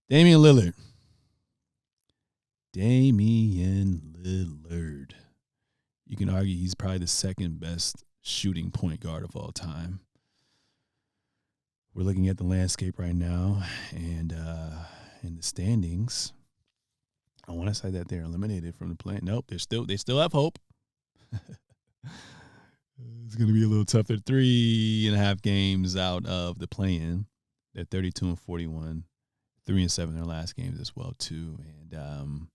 Damian Lillard. Damian Lillard. You can argue he's probably the second best shooting point guard of all time. We're looking at the landscape right now, and in the standings, I want to say that they're eliminated from the play. Nope, they still have hope. It's going to be a little tough. They're 3.5 games out of the play-in. They're 32-41, 3-7 in their last games as well too. And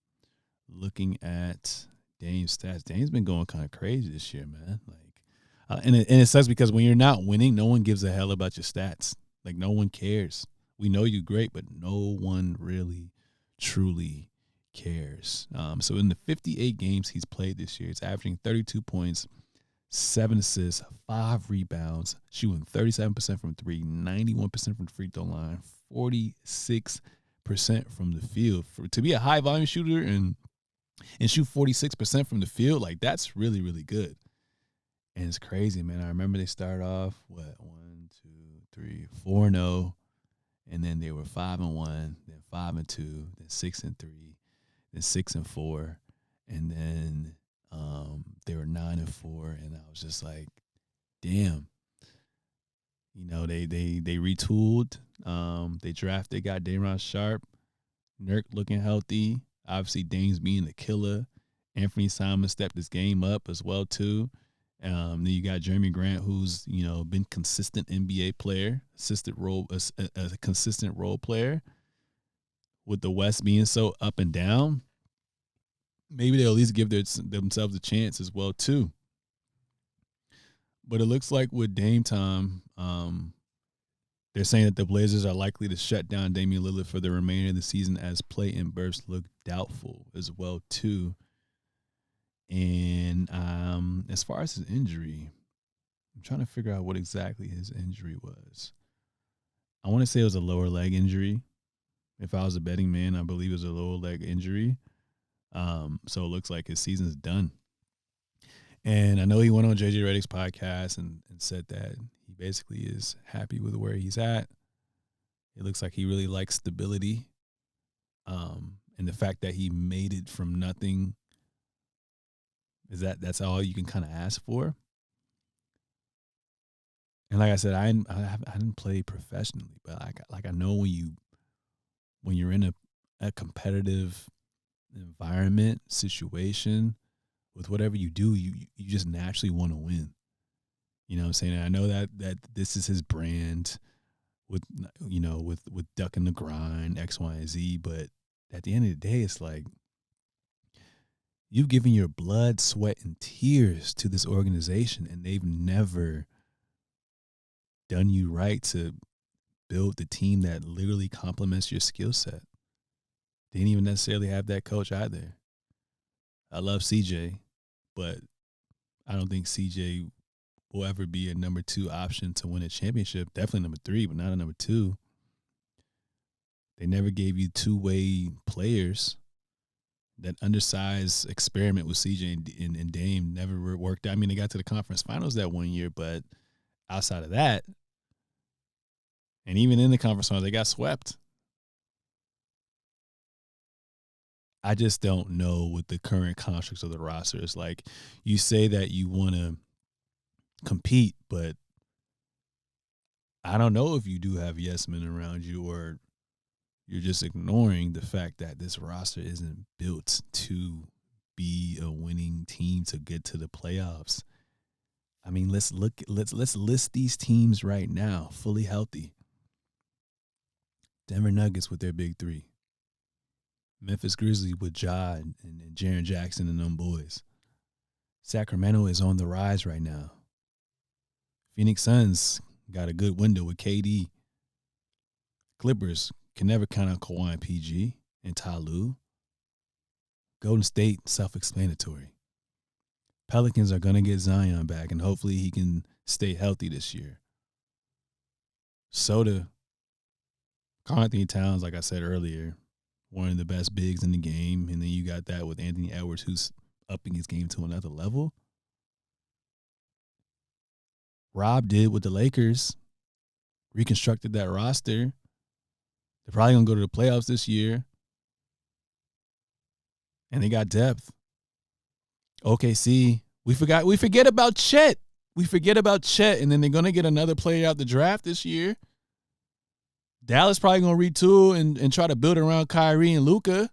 looking at Dame's stats, Dame's been going kind of crazy this year, man. Like, and it sucks because when you're not winning, no one gives a hell about your stats. Like, no one cares. We know you're great, but no one really, truly cares. So in the 58 games he's played this year, he's averaging 32 points, 7 assists, 5 rebounds, shooting 37% from three, 91% from the free throw line, 46% from the field. To be a high volume shooter and shoot 46% from the field, like, that's really, really good. And it's crazy, man. I remember they started off 4-0, and then they were 5-1, then 5-2, then 6-3, then 6-4, and then they were 9-4, and I was just like, damn. You know, they retooled. They got Day'Ron Sharpe, Nurk looking healthy. Obviously, Dame's being the killer. Anthony Simon stepped his game up as well too. Then you got Jeremy Grant, who's been consistent NBA player, a consistent role player. With the West being so up and down, maybe they'll at least give themselves a chance as well too. But it looks like with Dame time, they're saying that the Blazers are likely to shut down Damian Lillard for the remainder of the season as play-in berths look doubtful as well too. And as far as his injury, I'm trying to figure out what exactly his injury was. I want to say it was a lower leg injury. If I was a betting man, I believe it was a lower leg injury. So it looks like his season's done. And I know he went on JJ Redick's podcast and said that he basically is happy with where he's at. It looks like he really likes stability. And the fact that he made it from nothing, that's all you can kind of ask for. And like I said, I didn't play professionally, but I know when you're in a competitive environment, situation, with whatever you do, you just naturally want to win. You know what I'm saying? And I know that this is his brand with ducking the grind, X, Y, and Z, but at the end of the day, it's like you've given your blood, sweat, and tears to this organization, and they've never done you right to build the team that literally complements your skill set. They didn't even necessarily have that coach either. I love CJ, but I don't think CJ will ever be a number 2 option to win a championship. Definitely number 3, but not a number 2. They never gave you two-way players. That undersized experiment with CJ and Dame never worked out. I mean, they got to the conference finals that one year, but outside of that, and even in the conference finals, they got swept. I just don't know with the current constructs of the roster. It's like you say that you want to compete, but I don't know if you do have yes men around you or you're just ignoring the fact that this roster isn't built to be a winning team to get to the playoffs. I mean, let's list these teams right now, fully healthy. Denver Nuggets with their big 3. Memphis Grizzlies with Ja and Jaren Jackson and them boys. Sacramento is on the rise right now. Phoenix Suns got a good window with KD. Clippers can never count out Kawhi and PG and Ty Lue. Golden State, self-explanatory. Pelicans are going to get Zion back, and hopefully he can stay healthy this year. Soda, Karl Anthony Towns, like I said earlier, one of the best bigs in the game. And then you got that with Anthony Edwards, who's upping his game to another level. Rob did with the Lakers, reconstructed that roster. They're probably going to go to the playoffs this year. And they got depth. OKC. We forget about Chet. We forget about Chet, and then they're going to get another player out the draft this year. Dallas probably going to retool and try to build around Kyrie and Luka.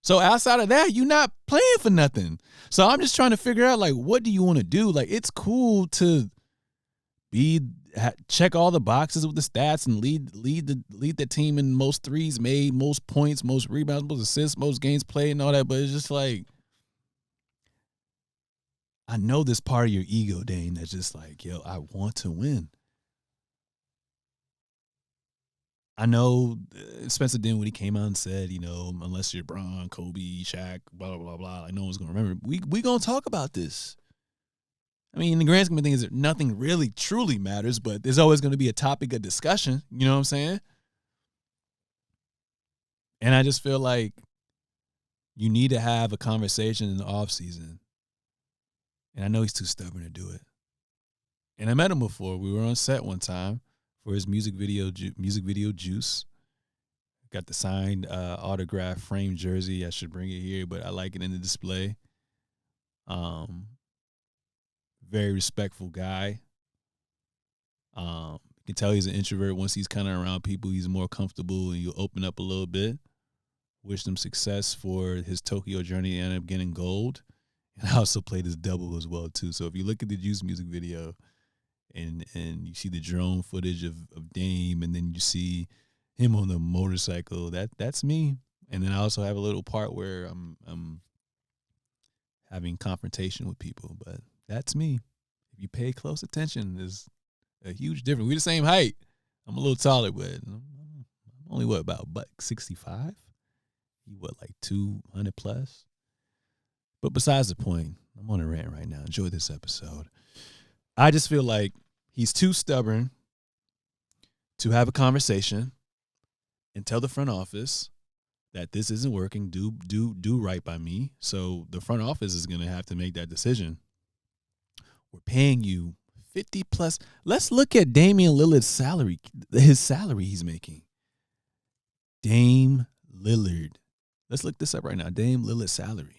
So outside of that, you're not playing for nothing. So I'm just trying to figure out, like, what do you want to do? Like, it's cool to check all the boxes with the stats and lead the team in most threes made, most points, most rebounds, most assists, most games played, and all that. But it's just like, I know this part of your ego, Dane, that's just like, yo, I want to win. I know Spencer Dinwiddie came out and said, you know, unless you're Bron, Kobe, Shaq, blah, blah, blah, blah, like no one's going to remember. We going to talk about this. I mean, in the grand scheme of things, nothing really truly matters, but there's always going to be a topic of discussion. You know what I'm saying? And I just feel like you need to have a conversation in the offseason. And I know he's too stubborn to do it. And I met him before. We were on set one time for his music video Juice. Got the signed autograph framed jersey. I should bring it here, but I like it in the display. Very respectful guy. You can tell he's an introvert. Once he's kind of around people, he's more comfortable and you open up a little bit. Wish him success for his Tokyo journey. He ended up getting gold. And I also played his double as well, too. So if you look at the Juice music video and you see the drone footage of Dame, and then you see him on the motorcycle, that's me. And then I also have a little part where I'm having confrontation with people, but that's me. If you pay close attention, there's a huge difference. We're the same height. I'm a little taller, but I'm only, about $165? He, like 200 plus? But besides the point, I'm on a rant right now. Enjoy this episode. I just feel like he's too stubborn to have a conversation and tell the front office that this isn't working. Do right by me. So the front office is going to have to make that decision. We're paying you 50 plus. Let's look at Damian Lillard's salary, his salary he's making. Dame Lillard. Let's look this up right now. Dame Lillard's salary.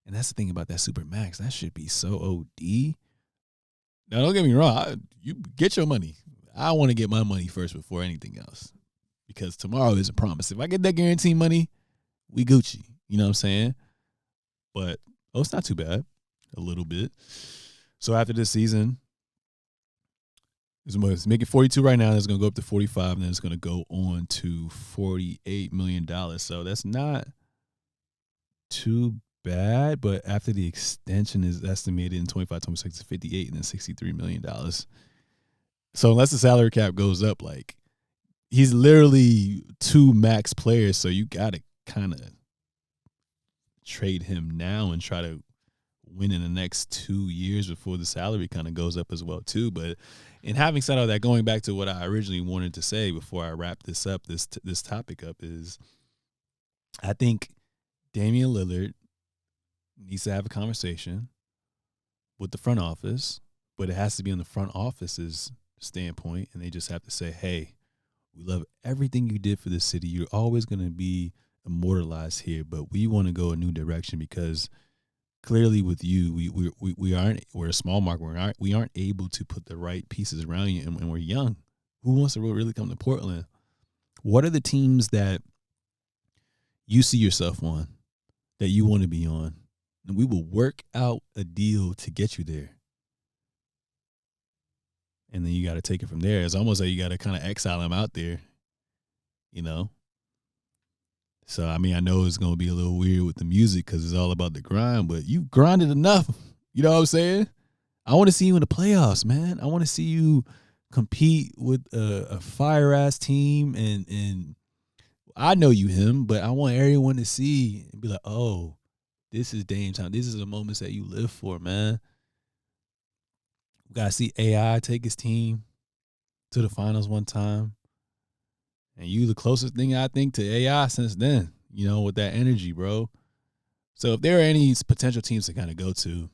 And that's the thing about that Super Max. That should be so OD. Now, don't get me wrong. You get your money. I want to get my money first before anything else. Because tomorrow isn't promised. If I get that guaranteed money, we Gucci. You know what I'm saying? But, it's not too bad. A little bit. So after this season, it's making 42 right now. It's going to go up to 45, and then it's going to go on to $48 million. So that's not too bad, but after the extension is estimated in 25, 26 to 58, and then $63 million. So unless the salary cap goes up, like, he's literally 2 max players, so you got to kind of trade him now and try to win in the next 2 years before the salary kind of goes up as well too. But in having said all that, going back to what I originally wanted to say before I wrap this up, this topic up, is I think Damian Lillard needs to have a conversation with the front office, but it has to be on the front office's standpoint, and they just have to say, hey, we love everything you did for the city. You're always going to be immortalized here, but we want to go a new direction because clearly with you, we're a small market. We aren't able to put the right pieces around you, and we're young. Who wants to really come to Portland? What are the teams that you see yourself on, that you want to be on? And we will work out a deal to get you there. And then you got to take it from there. It's almost like you got to kind of exile them out there, you know? So, I mean, I know it's going to be a little weird with the music because it's all about the grind, but you've grinded enough. You know what I'm saying? I want to see you in the playoffs, man. I want to see you compete with a fire-ass team. And I know you him, but I want everyone to see and be like, oh, this is Dame time. These are the moments that you live for, man. We got to see AI take his team to the finals one time. And you the closest thing, I think, to AI since then, you know, with that energy, bro. So if there are any potential teams to kind of go to,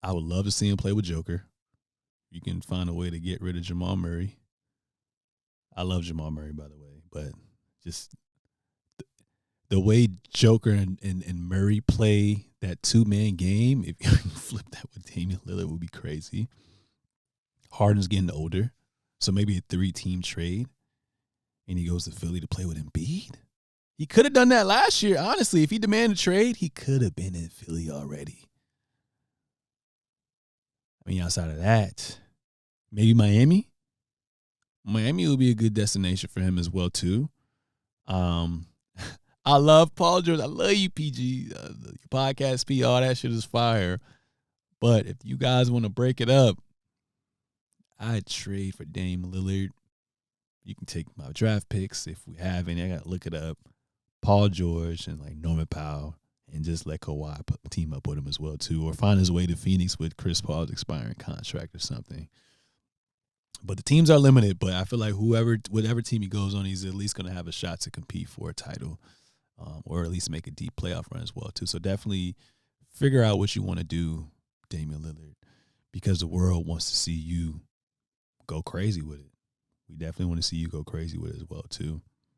I would love to see him play with Joker. You can find a way to get rid of Jamal Murray. I love Jamal Murray, by the way, but just the way Joker and Murray play that 2-man game, if you flip that with Damian Lillard, would be crazy. Harden's getting older, so maybe a 3-team trade, and he goes to Philly to play with Embiid. He could have done that last year, honestly. If he demanded a trade, he could have been in Philly already. I mean, outside of that, maybe Miami. Miami would be a good destination for him as well, too. I love Paul George. I love you, PG. Your podcast, P. All that shit is fire. But if you guys want to break it up, I'd trade for Dame Lillard. You can take my draft picks if we have any. I got to look it up. Paul George and like Norman Powell, and just let Kawhi team up with him as well, too. Or find his way to Phoenix with Chris Paul's expiring contract or something. But the teams are limited, but I feel like whatever team he goes on, he's at least going to have a shot to compete for a title. Or at least make a deep playoff run as well, too. So definitely figure out what you want to do, Damian Lillard, because the world wants to see you go crazy with it. We definitely want to see you go crazy with it as well, too.